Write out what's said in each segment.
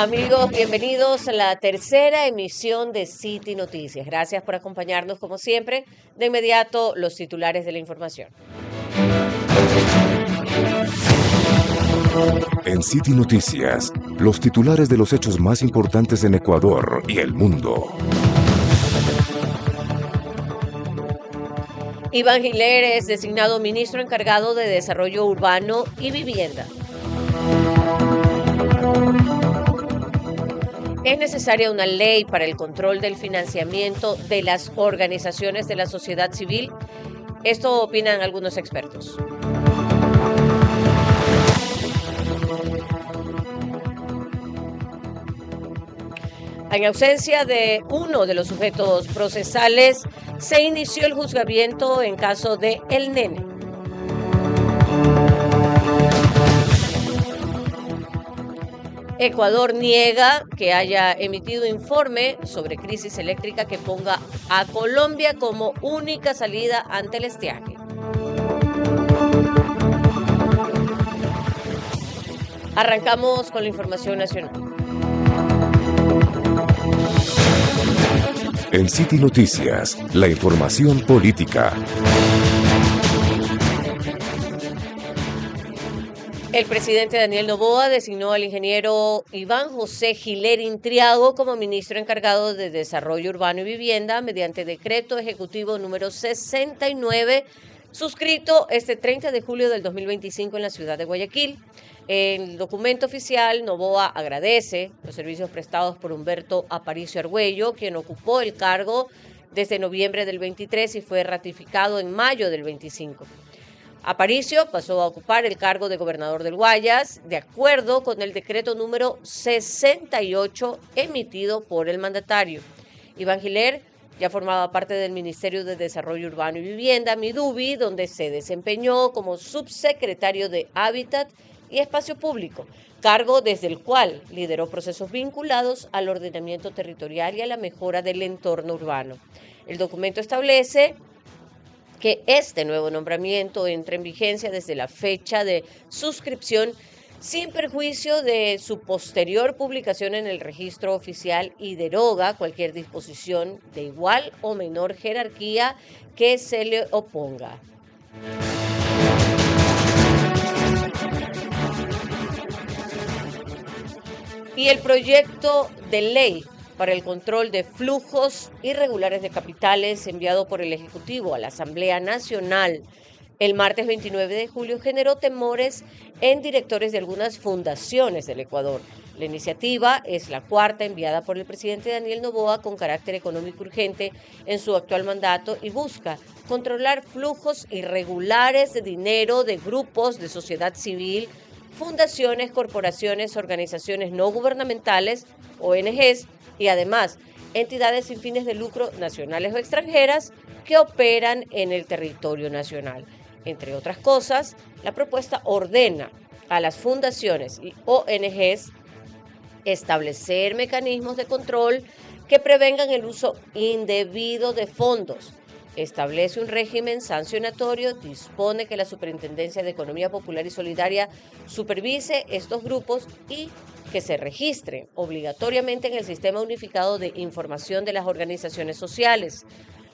Amigos, bienvenidos a la tercera emisión de City Noticias. Gracias por acompañarnos como siempre. De inmediato, los titulares de la información. En City Noticias, los titulares de los hechos más importantes en Ecuador y el mundo. Iván Giler es designado ministro encargado de Desarrollo Urbano y Vivienda. Es necesaria una ley para el control del financiamiento de las organizaciones de la sociedad civil. Esto opinan algunos expertos. En ausencia de uno de los sujetos procesales, se inició el juzgamiento en caso de El Nene. Ecuador niega que haya emitido informe sobre crisis eléctrica que ponga a Colombia como única salida ante el estiaje. Arrancamos con la información nacional. En City Noticias, la información política. El presidente Daniel Noboa designó al ingeniero Iván José Giler Intriago como ministro encargado de Desarrollo Urbano y Vivienda mediante decreto ejecutivo número 69, suscrito este 30 de julio del 2025 en la ciudad de Guayaquil. En el documento oficial, Noboa agradece los servicios prestados por Humberto Aparicio Argüello, quien ocupó el cargo desde noviembre del 23 y fue ratificado en mayo del 25. Aparicio pasó a ocupar el cargo de gobernador del Guayas, de acuerdo con el decreto número 68 emitido por el mandatario. Iván Giler ya formaba parte del Ministerio de Desarrollo Urbano y Vivienda, Midubi, donde se desempeñó como subsecretario de Hábitat y Espacio Público, cargo desde el cual lideró procesos vinculados al ordenamiento territorial y a la mejora del entorno urbano. El documento establece que este nuevo nombramiento entre en vigencia desde la fecha de suscripción sin perjuicio de su posterior publicación en el registro oficial y deroga cualquier disposición de igual o menor jerarquía que se le oponga. Y el proyecto de ley para el control de flujos irregulares de capitales enviado por el Ejecutivo a la Asamblea Nacional el martes 29 de julio generó temores en directores de algunas fundaciones del Ecuador. La iniciativa es la cuarta enviada por el presidente Daniel Noboa con carácter económico urgente en su actual mandato y busca controlar flujos irregulares de dinero de grupos de sociedad civil, fundaciones, corporaciones, organizaciones no gubernamentales, ONGs, y además entidades sin fines de lucro nacionales o extranjeras que operan en el territorio nacional. Entre otras cosas, la propuesta ordena a las fundaciones y ONGs establecer mecanismos de control que prevengan el uso indebido de fondos. Establece un régimen sancionatorio, dispone que la Superintendencia de Economía Popular y Solidaria supervise estos grupos y que se registren obligatoriamente en el Sistema Unificado de Información de las Organizaciones Sociales.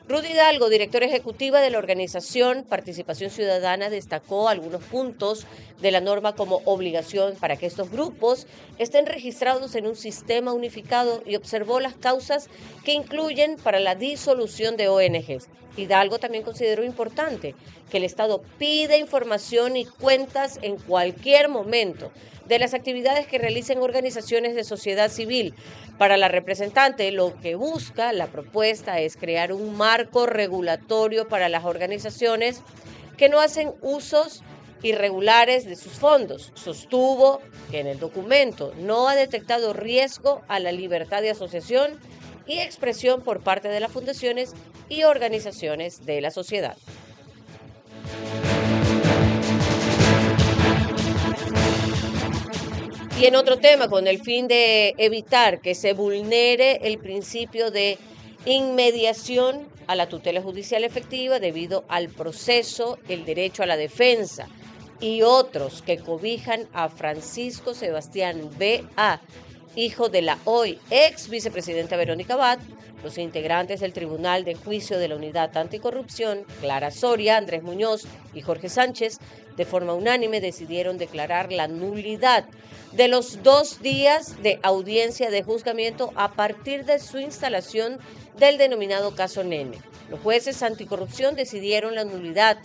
Rudy Hidalgo, directora ejecutiva de la organización Participación Ciudadana, destacó algunos puntos de la norma como obligación para que estos grupos estén registrados en un sistema unificado y observó las causas que incluyen para la disolución de ONGs. Hidalgo también consideró importante que el Estado pida información y cuentas en cualquier momento de las actividades que realicen organizaciones de sociedad civil. Para la representante, lo que busca la propuesta es crear un marco regulatorio para las organizaciones que no hacen usos irregulares de sus fondos. Sostuvo que en el documento no ha detectado riesgo a la libertad de asociación y expresión por parte de las fundaciones y organizaciones de la sociedad. Y en otro tema, con el fin de evitar que se vulnere el principio de inmediación a la tutela judicial efectiva debido al proceso, el derecho a la defensa y otros que cobijan a Francisco Sebastián B.A., hijo de la hoy ex vicepresidenta Verónica Abad. Los integrantes del Tribunal de Juicio de la Unidad Anticorrupción, Clara Soria, Andrés Muñoz y Jorge Sánchez, de forma unánime decidieron declarar la nulidad de los 2 días de audiencia de juzgamiento a partir de su instalación del denominado caso Nene. Los jueces anticorrupción decidieron la nulidad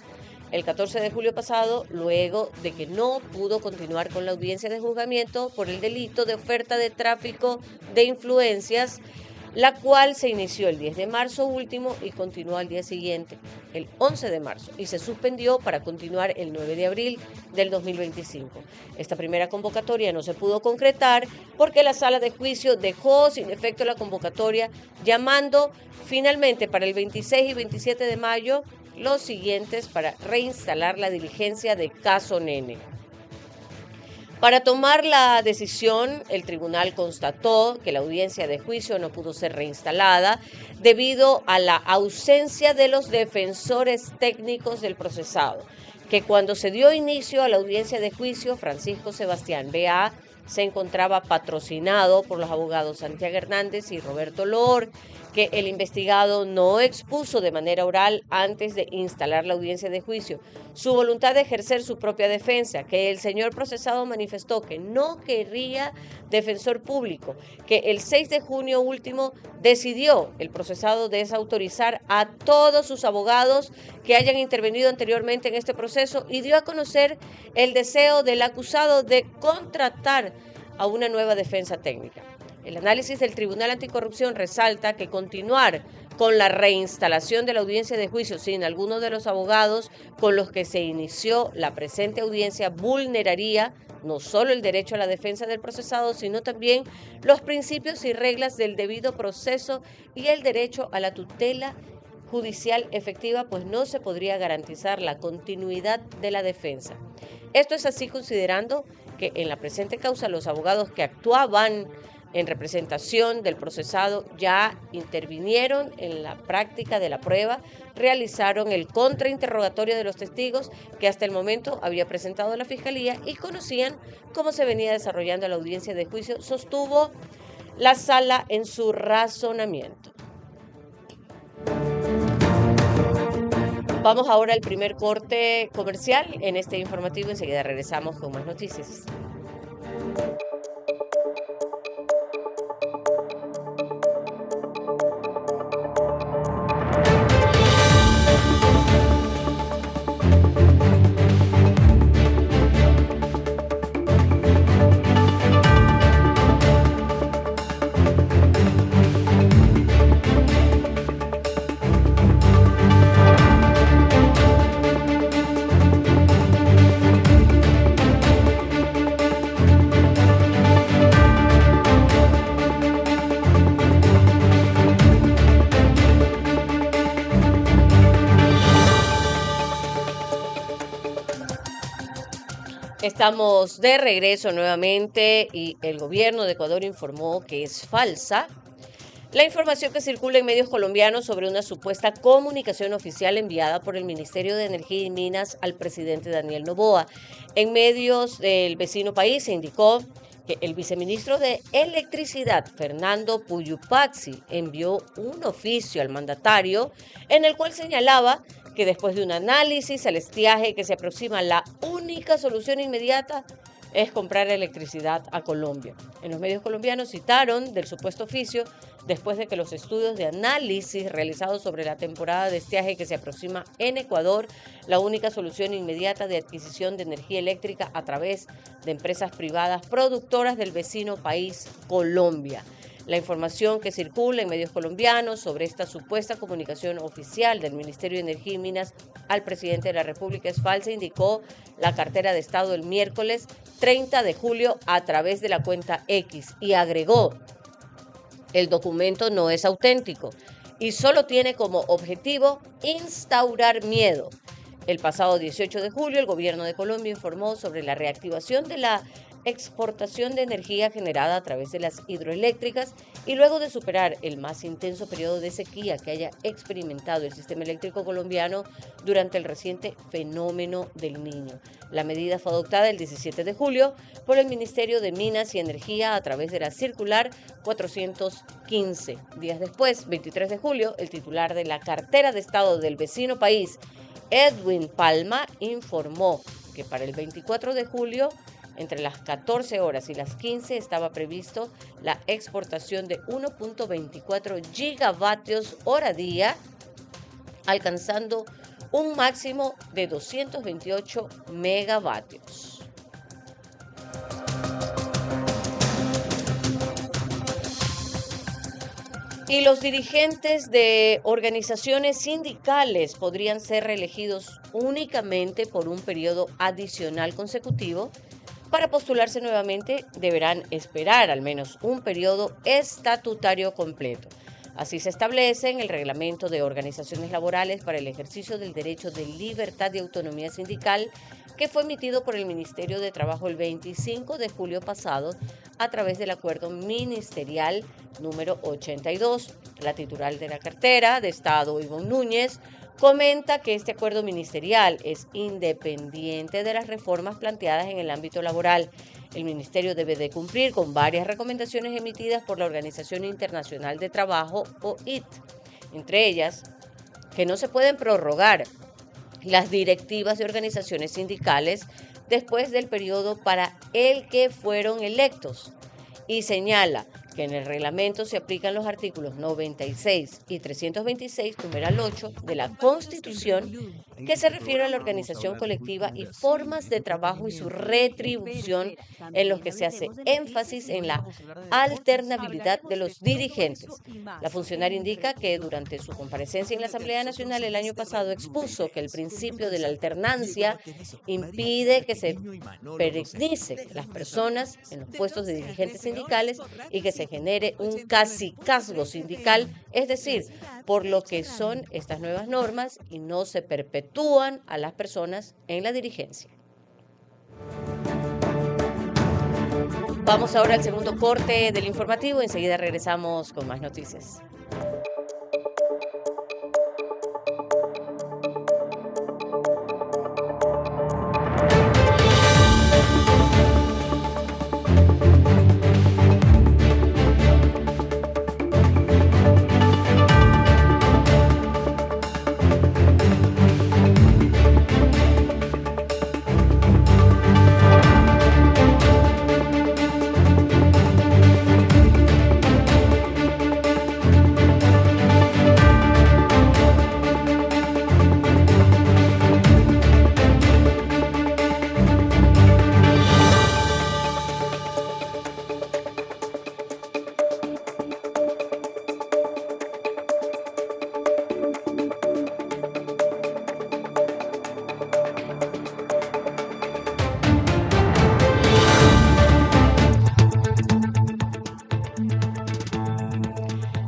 el 14 de julio pasado, luego de que no pudo continuar con la audiencia de juzgamiento por el delito de oferta de tráfico de influencias, la cual se inició el 10 de marzo último y continuó al día siguiente, el 11 de marzo, y se suspendió para continuar el 9 de abril del 2025. Esta primera convocatoria no se pudo concretar porque la sala de juicio dejó sin efecto la convocatoria, llamando finalmente para el 26 y 27 de mayo los siguientes para reinstalar la diligencia de caso Nene. Para tomar la decisión, el tribunal constató que la audiencia de juicio no pudo ser reinstalada debido a la ausencia de los defensores técnicos del procesado, que cuando se dio inicio a la audiencia de juicio, Francisco Sebastián B.A. se encontraba patrocinado por los abogados Santiago Hernández y Roberto Loor, que el investigado no expuso de manera oral antes de instalar la audiencia de juicio su voluntad de ejercer su propia defensa, que el señor procesado manifestó que no querría defensor público, que el 6 de junio último decidió el procesado desautorizar a todos sus abogados que hayan intervenido anteriormente en este proceso y dio a conocer el deseo del acusado de contratar a una nueva defensa técnica. El análisis del Tribunal Anticorrupción resalta que continuar con la reinstalación de la audiencia de juicio sin alguno de los abogados con los que se inició la presente audiencia vulneraría no solo el derecho a la defensa del procesado, sino también los principios y reglas del debido proceso y el derecho a la tutela judicial efectiva, pues no se podría garantizar la continuidad de la defensa. Esto es así considerando que en la presente causa los abogados que actuaban en representación del procesado ya intervinieron en la práctica de la prueba, realizaron el contrainterrogatorio de los testigos que hasta el momento había presentado la Fiscalía y conocían cómo se venía desarrollando la audiencia de juicio, sostuvo la sala en su razonamiento. Vamos ahora al primer corte comercial en este informativo. Enseguida regresamos con más noticias. Estamos de regreso nuevamente y el gobierno de Ecuador informó que es falsa la información que circula en medios colombianos sobre una supuesta comunicación oficial enviada por el Ministerio de Energía y Minas al presidente Daniel Noboa. En medios del vecino país se indicó que el viceministro de Electricidad, Fernando Puyupaxi, envió un oficio al mandatario en el cual señalaba que después de un análisis al estiaje que se aproxima, la única solución inmediata es comprar electricidad a Colombia. En los medios colombianos citaron del supuesto oficio después de que los estudios de análisis realizados sobre la temporada de estiaje que se aproxima en Ecuador, la única solución inmediata de adquisición de energía eléctrica a través de empresas privadas productoras del vecino país Colombia. La información que circula en medios colombianos sobre esta supuesta comunicación oficial del Ministerio de Energía y Minas al presidente de la República es falsa, indicó la cartera de Estado el miércoles 30 de julio a través de la cuenta X y agregó: el documento no es auténtico y solo tiene como objetivo instaurar miedo. El pasado 18 de julio, el gobierno de Colombia informó sobre la reactivación de la exportación de energía generada a través de las hidroeléctricas y luego de superar el más intenso periodo de sequía que haya experimentado el sistema eléctrico colombiano durante el reciente fenómeno del Niño. La medida fue adoptada el 17 de julio por el Ministerio de Minas y Energía a través de la circular 415. Días después, 23 de julio, el titular de la cartera de Estado del vecino país, Edwin Palma, informó que para el 24 de julio, entre las 14 horas y las 15, estaba previsto la exportación de 1.24 gigavatios hora día, alcanzando un máximo de 228 megavatios. Y los dirigentes de organizaciones sindicales podrían ser reelegidos únicamente por un periodo adicional consecutivo. Para postularse nuevamente deberán esperar al menos un periodo estatutario completo. Así se establece en el Reglamento de Organizaciones Laborales para el ejercicio del derecho de libertad y autonomía sindical, que fue emitido por el Ministerio de Trabajo el 25 de julio pasado a través del Acuerdo Ministerial número 82. La titular de la cartera de Estado, Ivonne Núñez, comenta que este acuerdo ministerial es independiente de las reformas planteadas en el ámbito laboral. El ministerio debe de cumplir con varias recomendaciones emitidas por la Organización Internacional de Trabajo, OIT, entre ellas que no se pueden prorrogar las directivas de organizaciones sindicales después del periodo para el que fueron electos, y señala que en el reglamento se aplican los artículos 96 y 326, numeral 8, de la Constitución, que se refiere a la organización colectiva y formas de trabajo y su retribución, en los que se hace énfasis en la alternabilidad de los dirigentes. La funcionaria indica que durante su comparecencia en la Asamblea Nacional el año pasado expuso que el principio de la alternancia impide que se perennicen las personas en los puestos de dirigentes sindicales y que se genere un cacicazgo sindical, es decir, por lo que son estas nuevas normas y no se perpetúan a las personas en la dirigencia. Vamos ahora al segundo corte del informativo, enseguida regresamos con más noticias.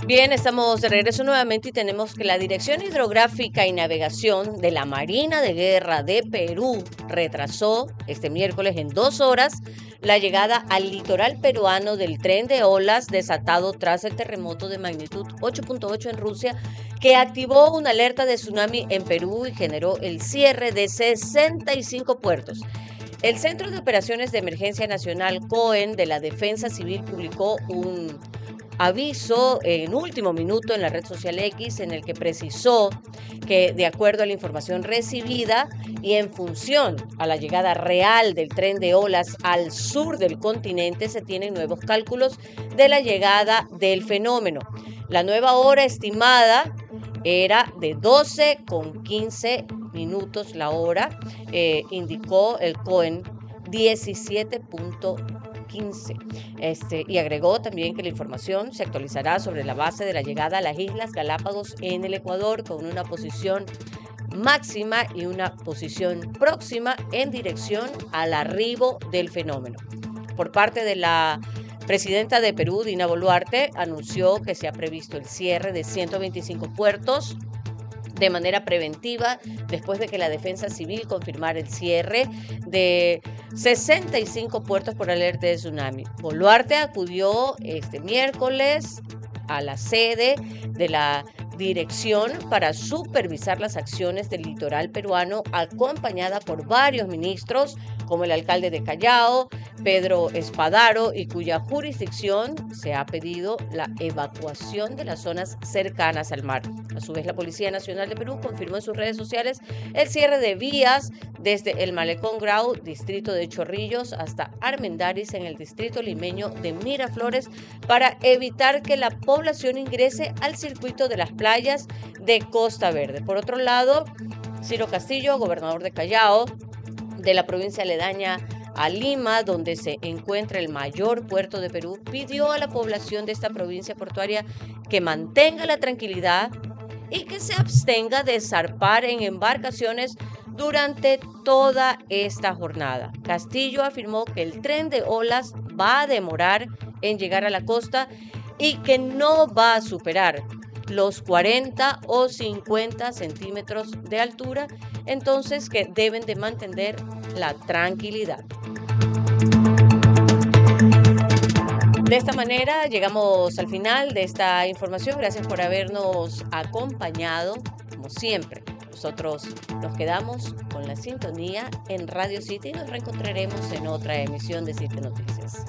Bien, estamos de regreso nuevamente y tenemos que la Dirección Hidrográfica y Navegación de la Marina de Guerra de Perú retrasó este miércoles en 2 horas la llegada al litoral peruano del tren de olas desatado tras el terremoto de magnitud 8.8 en Rusia, que activó una alerta de tsunami en Perú y generó el cierre de 65 puertos. El Centro de Operaciones de Emergencia Nacional, COEN, de la Defensa Civil publicó un aviso en último minuto en la red social X, en el que precisó que, de acuerdo a la información recibida y en función a la llegada real del tren de olas al sur del continente, se tienen nuevos cálculos de la llegada del fenómeno. La nueva hora estimada era de 12:15 minutos la hora, indicó el COEN 17.15. Y agregó también que la información se actualizará sobre la base de la llegada a las Islas Galápagos en el Ecuador, con una posición máxima y una posición próxima en dirección al arribo del fenómeno. Por parte de la presidenta de Perú, Dina Boluarte, anunció que se ha previsto el cierre de 125 puertos de manera preventiva después de que la Defensa Civil confirmara el cierre de 65 puertos por alerta de tsunami. Boluarte acudió este miércoles a la sede de la dirección para supervisar las acciones del litoral peruano, acompañada por varios ministros, como el alcalde de Callao, Pedro Espadaro, y cuya jurisdicción se ha pedido la evacuación de las zonas cercanas al mar. A su vez, la Policía Nacional de Perú confirmó en sus redes sociales el cierre de vías desde el Malecón Grau, distrito de Chorrillos, hasta Armendáriz, en el distrito limeño de Miraflores, para evitar que la población ingrese al circuito de las playas de Costa Verde. Por otro lado, Ciro Castillo, gobernador de Callao, de la provincia aledaña a Lima, donde se encuentra el mayor puerto de Perú, pidió a la población de esta provincia portuaria que mantenga la tranquilidad y que se abstenga de zarpar en embarcaciones durante toda esta jornada. Castillo afirmó que el tren de olas va a demorar en llegar a la costa y que no va a superar los 40 o 50 centímetros de altura, entonces que deben de mantener la tranquilidad. De esta manera llegamos al final de esta información. Gracias por habernos acompañado, como siempre. Nosotros nos quedamos con la sintonía en Radio City y nos reencontraremos en otra emisión de City Noticias.